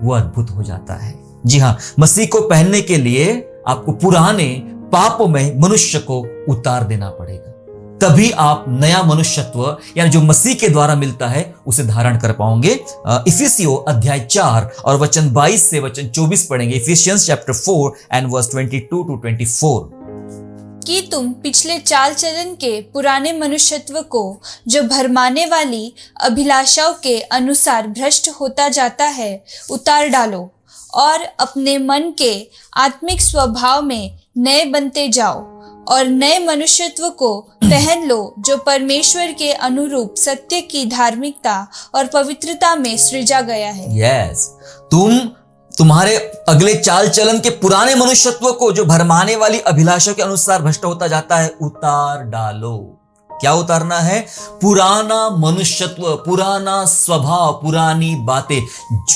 वो अद्भुत हो जाता है। जी हाँ, मसीह को पहनने के लिए आपको पुराने पापों में मनुष्य को उतार देना पड़ेगा, तभी आप नया मनुष्यत्व यानी जो मसीह के द्वारा मिलता है उसे धारण कर पाओगे। इफिसियो अध्याय 4 और वचन 22 से वचन 24 पढ़ेंगे। Ephesians chapter 4 and verse 22 to 24। कि तुम पिछले चाल चलन के पुराने मनुष्यत्व को जो भरमाने वाली अभिलाषाओं के अनुसार भ्रष्ट होता जाता है उतार डालो, और अपने मन के आत्मिक स्वभाव में नए बनते जाओ, और नए मनुष्यत्व को पहन लो जो परमेश्वर के अनुरूप सत्य की धार्मिकता और पवित्रता में सृजा गया है। यस, तुम्हारे अगले चाल चलन के पुराने मनुष्यत्व को जो भरमाने वाली अभिलाषा के अनुसार भ्रष्ट होता जाता है उतार डालो। क्या उतारना है? पुराना मनुष्यत्व, पुराना स्वभाव, पुरानी बातें,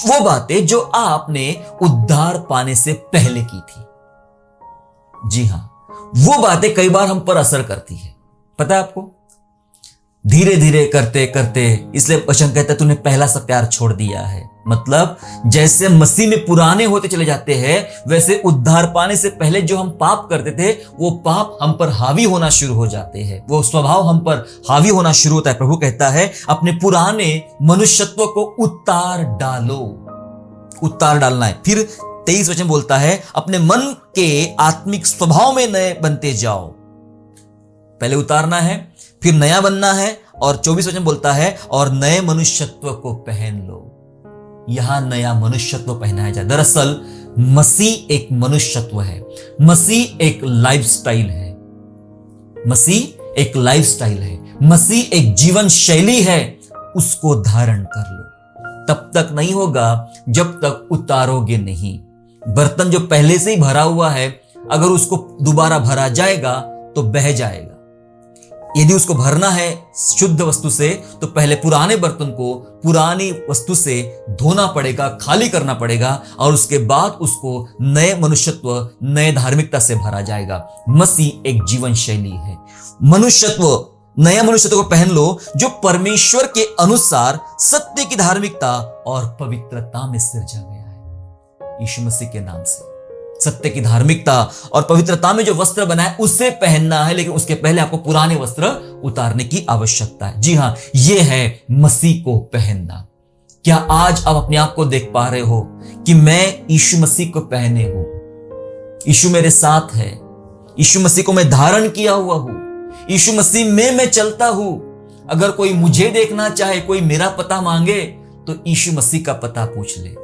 वो बातें जो आपने उद्धार पाने से पहले की थी। जी हां, वो बातें कई बार हम पर असर करती है, पता है आपको, धीरे धीरे करते करते। इसलिए वचन कहता है तूने पहला सा प्यार छोड़ दिया है। मतलब जैसे मसीह में पुराने होते चले जाते हैं, वैसे उद्धार पाने से पहले जो हम पाप करते थे वो पाप हम पर हावी होना शुरू हो जाते हैं, वो स्वभाव हम पर हावी होना शुरू होता है। प्रभु कहता है अपने पुराने मनुष्यत्व को उतार डालो, उतार डालना है। फिर 23 वचन बोलता है अपने मन के आत्मिक स्वभाव में नए बनते जाओ। पहले उतारना है, फिर नया बनना है, और 24 वचन बोलता है और नए मनुष्यत्व को पहन लो। यहां नया मनुष्यत्व पहनाया जाए। दरअसल मसीह एक मनुष्यत्व है, मसीह एक लाइफस्टाइल है, मसीह एक लाइफस्टाइल है, मसीह एक जीवन शैली है। उसको धारण कर लो। तब तक नहीं होगा जब तक उतारोगे नहीं। बर्तन जो पहले से ही भरा हुआ है, अगर उसको दोबारा भरा जाएगा तो बह जाएगा। यदि उसको भरना है शुद्ध वस्तु से तो पहले पुराने बर्तन को पुरानी वस्तु से धोना पड़ेगा, खाली करना पड़ेगा, और उसके बाद उसको नए मनुष्यत्व, नए धार्मिकता से भरा जाएगा। मसीह एक जीवन शैली है। मनुष्यत्व, नया मनुष्यत्व को पहन लो जो परमेश्वर के अनुसार सत्य की धार्मिकता और पवित्रता में सिरजा गया है। यीशु मसीह के नाम से सत्य की धार्मिकता और पवित्रता में जो वस्त्र बना है उसे पहनना है, लेकिन उसके पहले आपको पुराने वस्त्र उतारने की आवश्यकता है। जी हां, यह है मसीह को पहनना। क्या आज आप अपने आप को देख पा रहे हो कि मैं यीशु मसीह को पहने हूं, यीशु मेरे साथ है, यीशु मसीह को मैं धारण किया हुआ हूं, यीशु मसीह में मैं चलता हूं। अगर कोई मुझे देखना चाहे, कोई मेरा पता मांगे तो यीशु मसीह का पता पूछ ले।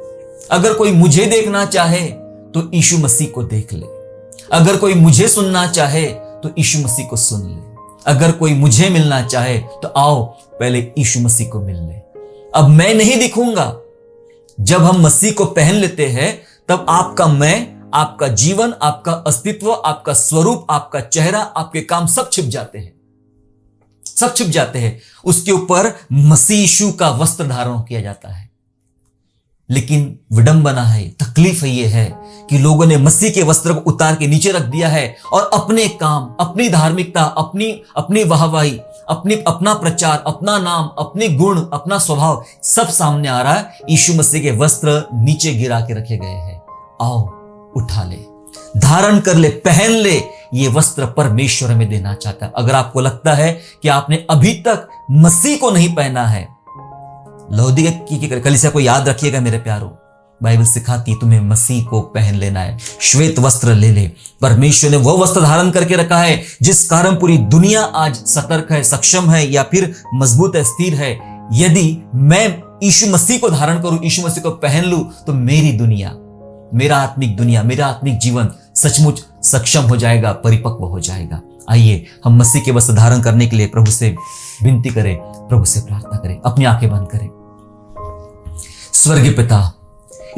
अगर कोई मुझे देखना चाहे तो यीशु मसीह को देख ले। अगर कोई मुझे सुनना चाहे तो यीशु मसीह को सुन ले। अगर कोई मुझे मिलना चाहे तो आओ पहले यीशु मसीह को मिल ले। अब मैं नहीं दिखूंगा। जब हम मसीह को पहन लेते हैं तब आपका मैं, आपका जीवन, आपका अस्तित्व, आपका स्वरूप, आपका चेहरा, आपके काम सब छिप जाते हैं, सब छिप जाते हैं। उसके ऊपर मसीह यीशु का वस्त्र धारण किया जाता है। लेकिन विडंबना है, तकलीफ है, ये है कि लोगों ने मसीह के वस्त्र को उतार के नीचे रख दिया है और अपने काम, अपनी धार्मिकता, अपनी वाहवाही, अपना प्रचार, अपना नाम, अपने गुण, अपना स्वभाव सब सामने आ रहा है। यीशु मसीह के वस्त्र नीचे गिरा के रखे गए हैं। आओ उठा ले, धारण कर ले, पहन ले। ये वस्त्र परमेश्वर में देना चाहता है। अगर आपको लगता है कि आपने अभी तक मसीह को नहीं पहना है, लौदीकिया की कलीसिया को याद रखिएगा मेरे प्यारो, बाइबल सिखाती तुम्हें मसीह को पहन लेना है। श्वेत वस्त्र ले ले। परमेश्वर ने वो वस्त्र धारण करके रखा है जिस कारण पूरी दुनिया आज सतर्क है, सक्षम है, या फिर मजबूत है, स्थिर है। यदि मैं यीशु मसीह को धारण करूं, यीशु मसीह को पहन लूं, तो मेरी दुनिया, मेरा आत्मिक दुनिया, मेरा आत्मिक जीवन सचमुच सक्षम हो जाएगा, परिपक्व हो जाएगा। आइए हम मसीह के वस्त्र धारण करने के लिए प्रभु से विनती करें, प्रभु से प्रार्थना करें, अपनी आंखें बंद करें। स्वर्गीय पिता,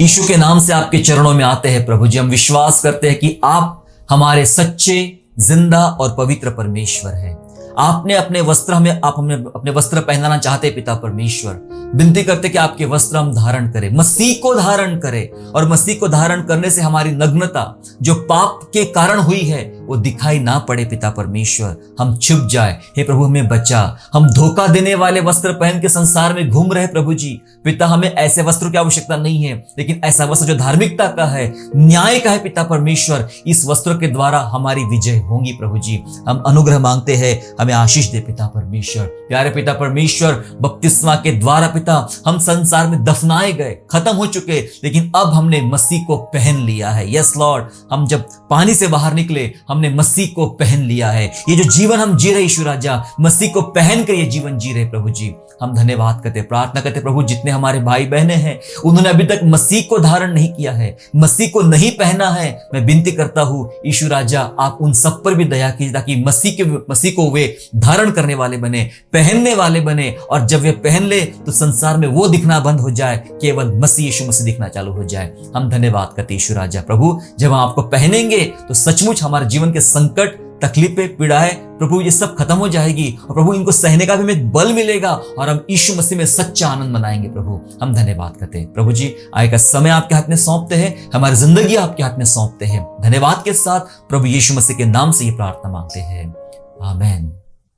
यीशु के नाम से आपके चरणों में आते हैं प्रभु जी। हम विश्वास करते हैं कि आप हमारे सच्चे जिंदा और पवित्र परमेश्वर है। आपने अपने वस्त्र आप हमें अपने वस्त्र पहनाना चाहते हैं पिता परमेश्वर। विनती करते कि आपके वस्त्र हम धारण करें, मसीह को धारण करें, और मसीह को धारण करने से हमारी नग्नता जो पाप के कारण हुई है वो दिखाई ना पड़े पिता परमेश्वर, हम छुप जाए। हे प्रभु हमें बचा, हम धोखा देने वाले वस्त्र पहन के संसार में घूम रहे प्रभु जी। पिता हमें ऐसे वस्त्रों की आवश्यकता नहीं है, लेकिन ऐसा वस्त्र जो धार्मिकता का है, न्याय का है पिता परमेश्वर, इस वस्त्र के द्वारा हमारी विजय होगी प्रभु जी। हम अनुग्रह मांगते हैं, हमें आशीष दे पिता परमेश्वर। प्यारे पिता परमेश्वर, बपतिस्मा के द्वारा पिता हम संसार में दफनाए गए, खत्म हो चुके, लेकिन अब हमने मसीह को पहन लिया है। यस लॉर्ड, हम जब पानी से बाहर निकले हमने मसीह को पहन लिया है। ये जो जीवन हम जी रहे यीशु राजा, मसीह को पहन कर ये जीवन जी रहे प्रभु जी। हम धन्यवाद करते, प्रार्थना करते प्रभु, जितने हमारे भाई बहने हैं उन्होंने अभी तक मसीह को धारण नहीं किया है, मसीह को नहीं पहना है, मैं विनती करता हूँ यीशु राजा आप उन सब पर भी दया कीजिए, ताकि मसीह को वे धारण करने वाले बने, पहनने वाले बने, और जब वे पहन ले तो संसार में वो दिखना बंद हो जाए, केवल मसीह यीशु मसीह दिखना चालू हो जाए। हम धन्यवाद करते यीशु राजा प्रभु, जब हम आपको पहनेंगे तो सचमुच हमारे जीवन के संकट, तकलीफें, पीड़ाएं प्रभु ये सब खत्म हो जाएगी, और प्रभु इनको सहने का भी हमें बल मिलेगा, और हम यीशु मसीह में सच्चा आनंद मनाएंगे प्रभु। हम धन्यवाद करते हैं प्रभु जी, आगे का समय आपके हाथ में सौंपते हैं, हमारी जिंदगी आपके हाथ में सौंपते हैं। धन्यवाद के साथ प्रभु यीशु मसीह के नाम से ये प्रार्थना मांगते हैं, आमीन।